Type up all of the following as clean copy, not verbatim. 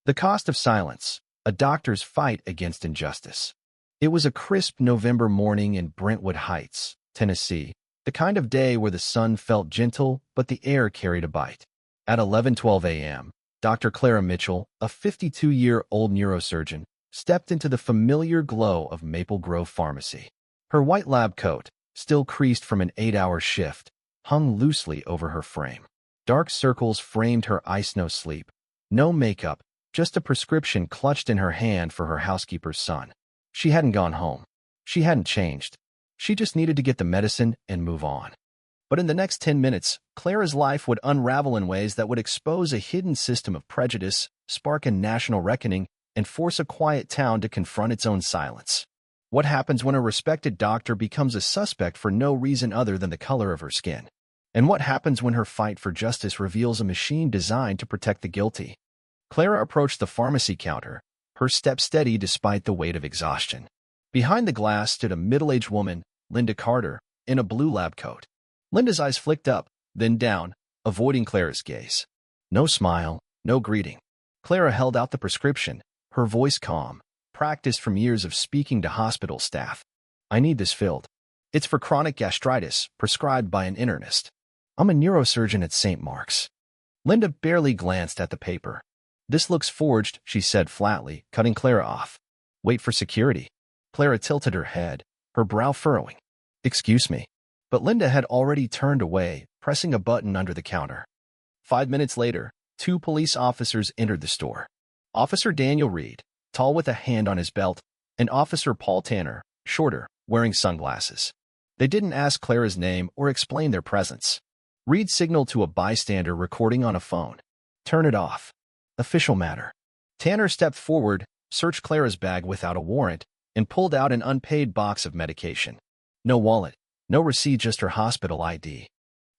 The Cost of Silence, a doctor's fight against injustice. It was a crisp November morning in Brentwood Heights, Tennessee, the kind of day where the sun felt gentle but the air carried a bite. At 11:12 a.m., Dr. Clara Mitchell, a 52-year-old neurosurgeon, stepped into the familiar glow of Maple Grove Pharmacy. Her white lab coat, still creased from an 8-hour shift, hung loosely over her frame. Dark circles framed her ice-no sleep. No makeup, just a prescription clutched in her hand for her housekeeper's son. She hadn't gone home. She hadn't changed. She just needed to get the medicine and move on. But in the next 10 minutes, Clara's life would unravel in ways that would expose a hidden system of prejudice, spark a national reckoning, and force a quiet town to confront its own silence. What happens when a respected doctor becomes a suspect for no reason other than the color of her skin? And what happens when her fight for justice reveals a machine designed to protect the guilty? Clara approached the pharmacy counter, her step steady despite the weight of exhaustion. Behind the glass stood a middle-aged woman, Linda Carter, in a blue lab coat. Linda's eyes flicked up, then down, avoiding Clara's gaze. No smile, no greeting. Clara held out the prescription, her voice calm, practiced from years of speaking to hospital staff. I need this filled. It's for chronic gastritis, prescribed by an internist. I'm a neurosurgeon at St. Mark's. Linda barely glanced at the paper. This looks forged, she said flatly, cutting Clara off. Wait for security. Clara tilted her head, her brow furrowing. Excuse me. But Linda had already turned away, pressing a button under the counter. 5 minutes later, 2 police officers entered the store. Officer Daniel Reed, tall with a hand on his belt, and Officer Paul Tanner, shorter, wearing sunglasses. They didn't ask Clara's name or explain their presence. Reed signaled to a bystander recording on a phone. Turn it off. Official matter. Tanner stepped forward, searched Clara's bag without a warrant, and pulled out an unpaid box of medication. No wallet, no receipt, just her hospital ID.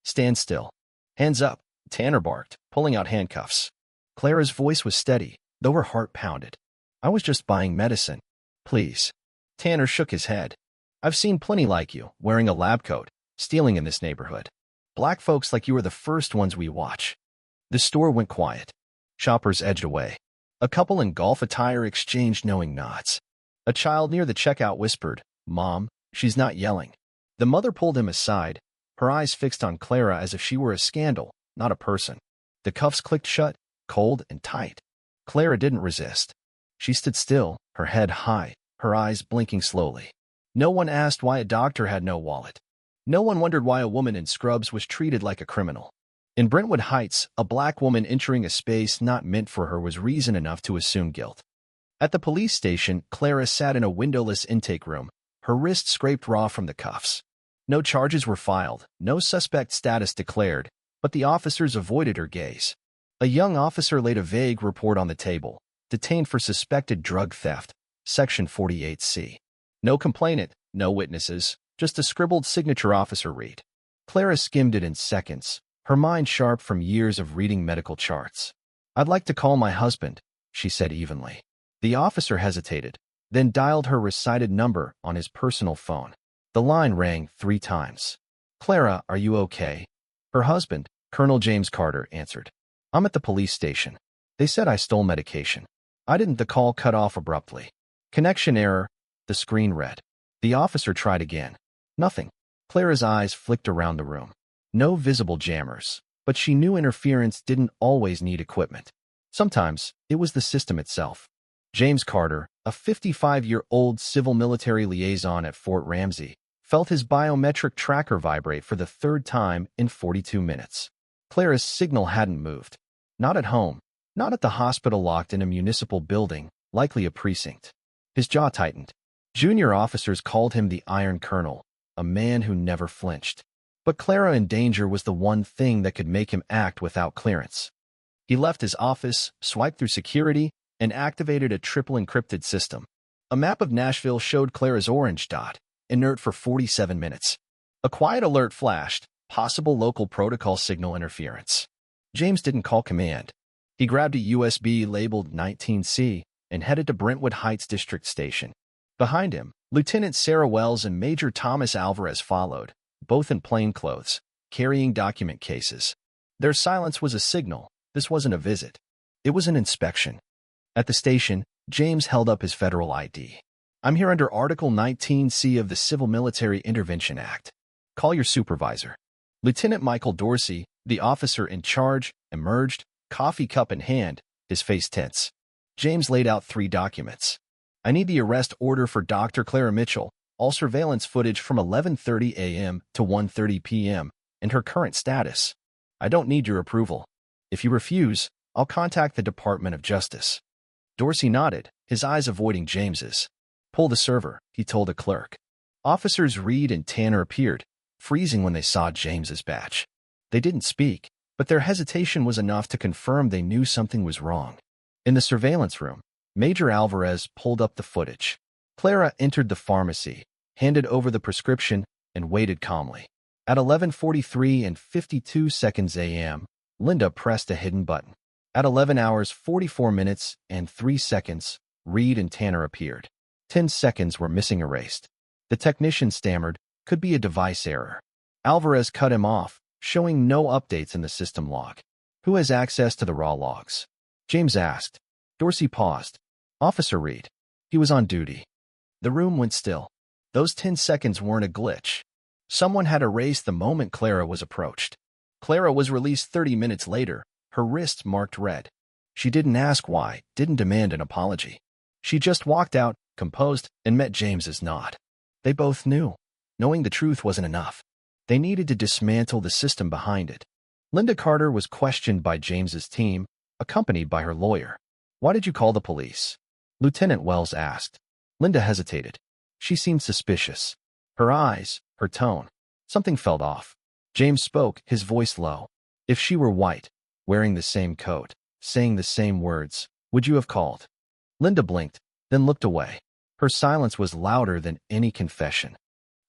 Stand still. Hands up, Tanner barked, pulling out handcuffs. Clara's voice was steady, though her heart pounded. I was just buying medicine. Please. Tanner shook his head. I've seen plenty like you, wearing a lab coat, stealing in this neighborhood. Black folks like you are the first ones we watch. The store went quiet. Shoppers edged away. A couple in golf attire exchanged knowing nods. A child near the checkout whispered, Mom, she's not yelling. The mother pulled him aside, her eyes fixed on Clara as if she were a scandal, not a person. The cuffs clicked shut, cold and tight. Clara didn't resist. She stood still, her head high, her eyes blinking slowly. No one asked why a doctor had no wallet. No one wondered why a woman in scrubs was treated like a criminal. In Brentwood Heights, a black woman entering a space not meant for her was reason enough to assume guilt. At the police station, Clara sat in a windowless intake room, her wrist scraped raw from the cuffs. No charges were filed, no suspect status declared, but the officers avoided her gaze. A young officer laid a vague report on the table, detained for suspected drug theft, Section 48C. No complainant, no witnesses, just a scribbled signature. Officer Reed. Clara skimmed it in seconds, her mind sharp from years of reading medical charts. I'd like to call my husband, she said evenly. The officer hesitated, then dialed her recited number on his personal phone. The line rang 3 times. Clara, are you okay? Her husband, Colonel James Carter, answered. I'm at the police station. They said I stole medication. I didn't. The call cut off abruptly. Connection error, the screen read. The officer tried again. Nothing. Clara's eyes flicked around the room. No visible jammers, but she knew interference didn't always need equipment. Sometimes, it was the system itself. James Carter, a 55-year-old civil military liaison at Fort Ramsey, felt his biometric tracker vibrate for the 3rd time in 42 minutes. Clara's signal hadn't moved. Not at home, not at the hospital, locked in a municipal building, likely a precinct. His jaw tightened. Junior officers called him the Iron Colonel, a man who never flinched. But Clara in danger was the one thing that could make him act without clearance. He left his office, swiped through security, and activated a triple encrypted system. A map of Nashville showed Clara's orange dot, inert for 47 minutes. A quiet alert flashed, possible local protocol signal interference. James didn't call command. He grabbed a USB labeled 19C and headed to Brentwood Heights District Station. Behind him, Lieutenant Sarah Wells and Major Thomas Alvarez followed, both in plain clothes, carrying document cases. Their silence was a signal. This wasn't a visit. It was an inspection. At the station, James held up his federal ID. I'm here under Article 19C of the Civil Military Intervention Act. Call your supervisor. Lieutenant Michael Dorsey, the officer in charge, emerged, coffee cup in hand, his face tense. James laid out 3 documents. I need the arrest order for Dr. Clara Mitchell, all surveillance footage from 11:30 a.m. to 1:30 p.m., and her current status. I don't need your approval. If you refuse, I'll contact the Department of Justice. Dorsey nodded, his eyes avoiding James's. Pull the server, he told a clerk. Officers Reed and Tanner appeared, freezing when they saw James's badge. They didn't speak, but their hesitation was enough to confirm they knew something was wrong. In the surveillance room, Major Alvarez pulled up the footage. Clara entered the pharmacy, handed over the prescription, and waited calmly. At 11:43 and 52 seconds a.m., Linda pressed a hidden button. At 11 hours 44 minutes and 3 seconds, Reed and Tanner appeared. 10 seconds were missing erased. The technician stammered, could be a device error. Alvarez cut him off, showing no updates in the system log. Who has access to the raw logs? James asked. Dorsey paused. Officer Reed. He was on duty. The room went still. Those 10 seconds weren't a glitch. Someone had erased the moment Clara was approached. Clara was released 30 minutes later, her wrist marked red. She didn't ask why, didn't demand an apology. She just walked out, composed, and met James's nod. They both knew. Knowing the truth wasn't enough. They needed to dismantle the system behind it. Linda Carter was questioned by James's team, accompanied by her lawyer. Why did you call the police? Lieutenant Wells asked. Linda hesitated. She seemed suspicious. Her eyes, her tone. Something felt off. James spoke, his voice low. If she were white, wearing the same coat, saying the same words, would you have called? Linda blinked, then looked away. Her silence was louder than any confession.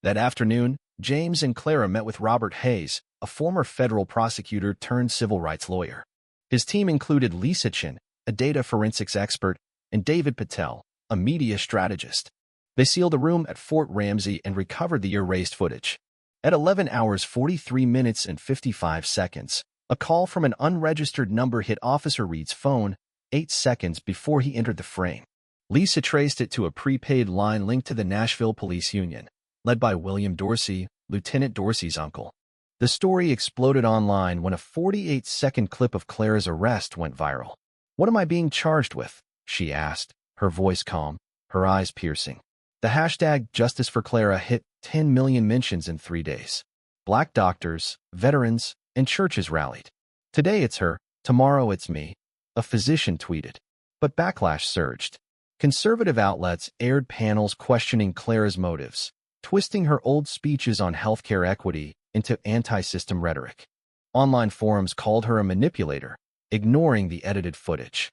That afternoon, James and Clara met with Robert Hayes, a former federal prosecutor turned civil rights lawyer. His team included Lisa Chin, a data forensics expert, and David Patel, a media strategist. They sealed a room at Fort Ramsey and recovered the erased footage. At 11 hours 43 minutes and 55 seconds, a call from an unregistered number hit Officer Reed's phone 8 seconds before he entered the frame. Lisa traced it to a prepaid line linked to the Nashville Police Union, led by William Dorsey, Lieutenant Dorsey's uncle. The story exploded online when a 48-second clip of Clara's arrest went viral. What am I being charged with? She asked, her voice calm, her eyes piercing. The hashtag Justice for Clara hit 10 million mentions in 3 days. Black doctors, veterans, and churches rallied. Today it's her, tomorrow it's me, a physician tweeted. But backlash surged. Conservative outlets aired panels questioning Clara's motives, twisting her old speeches on healthcare equity into anti-system rhetoric. Online forums called her a manipulator, ignoring the edited footage.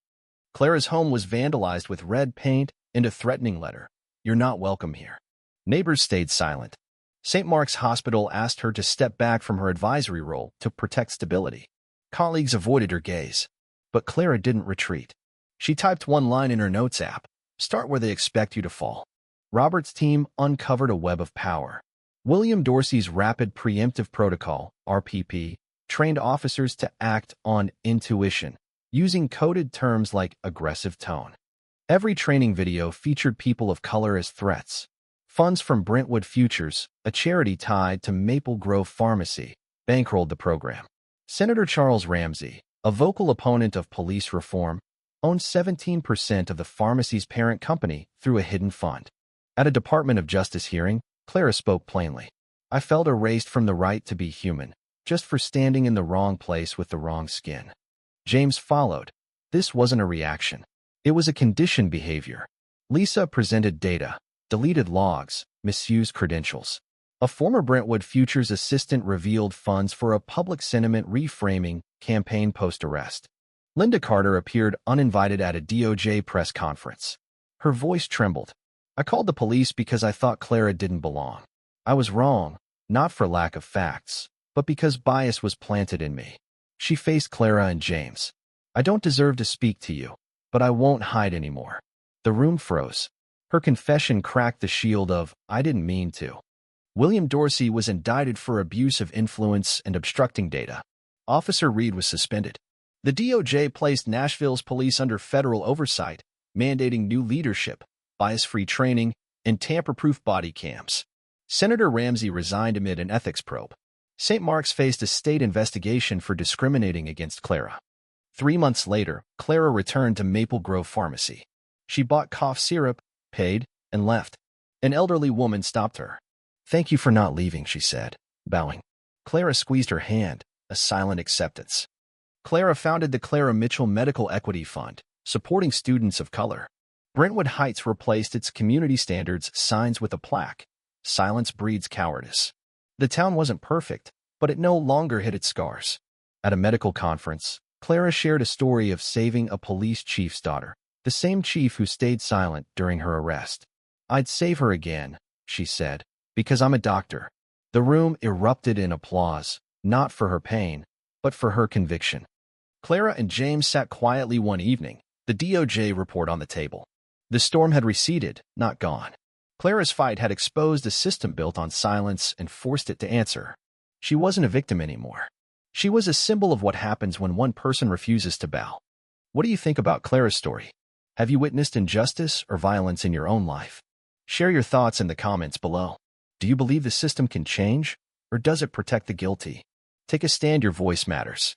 Clara's home was vandalized with red paint and a threatening letter. You're not welcome here. Neighbors stayed silent. St. Mark's Hospital asked her to step back from her advisory role to protect stability. Colleagues avoided her gaze. But Clara didn't retreat. She typed one line in her notes app, start where they expect you to fall. Robert's team uncovered a web of power. William Dorsey's Rapid Preemptive Protocol, RPP, trained officers to act on intuition, using coded terms like aggressive tone. Every training video featured people of color as threats. Funds from Brentwood Futures, a charity tied to Maple Grove Pharmacy, bankrolled the program. Senator Charles Ramsey, a vocal opponent of police reform, owned 17% of the pharmacy's parent company through a hidden fund. At a Department of Justice hearing, Clara spoke plainly. I felt erased from the right to be human, just for standing in the wrong place with the wrong skin. James followed. This wasn't a reaction. It was a conditioned behavior. Lisa presented data, deleted logs, misused credentials. A former Brentwood Futures assistant revealed funds for a public sentiment reframing campaign post-arrest. Linda Carter appeared uninvited at a DOJ press conference. Her voice trembled. I called the police because I thought Clara didn't belong. I was wrong, not for lack of facts, but because bias was planted in me. She faced Clara and James. I don't deserve to speak to you, but I won't hide anymore. The room froze. Her confession cracked the shield of, I didn't mean to. William Dorsey was indicted for abuse of influence and obstructing data. Officer Reed was suspended. The DOJ placed Nashville's police under federal oversight, mandating new leadership, bias-free training, and tamper-proof body cams. Senator Ramsey resigned amid an ethics probe. St. Mark's faced a state investigation for discriminating against Clara. 3 months later, Clara returned to Maple Grove Pharmacy. She bought cough syrup, paid, and left. An elderly woman stopped her. "Thank you for not leaving," she said, bowing. Clara squeezed her hand, a silent acceptance. Clara founded the Clara Mitchell Medical Equity Fund, supporting students of color. Brentwood Heights replaced its community standards signs with a plaque, "Silence breeds cowardice." The town wasn't perfect, but it no longer hid its scars. At a medical conference, Clara shared a story of saving a police chief's daughter, the same chief who stayed silent during her arrest. "I'd save her again," she said, "because I'm a doctor." The room erupted in applause, not for her pain, but for her conviction. Clara and James sat quietly one evening, the DOJ report on the table. The storm had receded, not gone. Clara's fight had exposed a system built on silence and forced it to answer. She wasn't a victim anymore. She was a symbol of what happens when one person refuses to bow. What do you think about Clara's story? Have you witnessed injustice or violence in your own life? Share your thoughts in the comments below. Do you believe the system can change, or does it protect the guilty? Take a stand, your voice matters.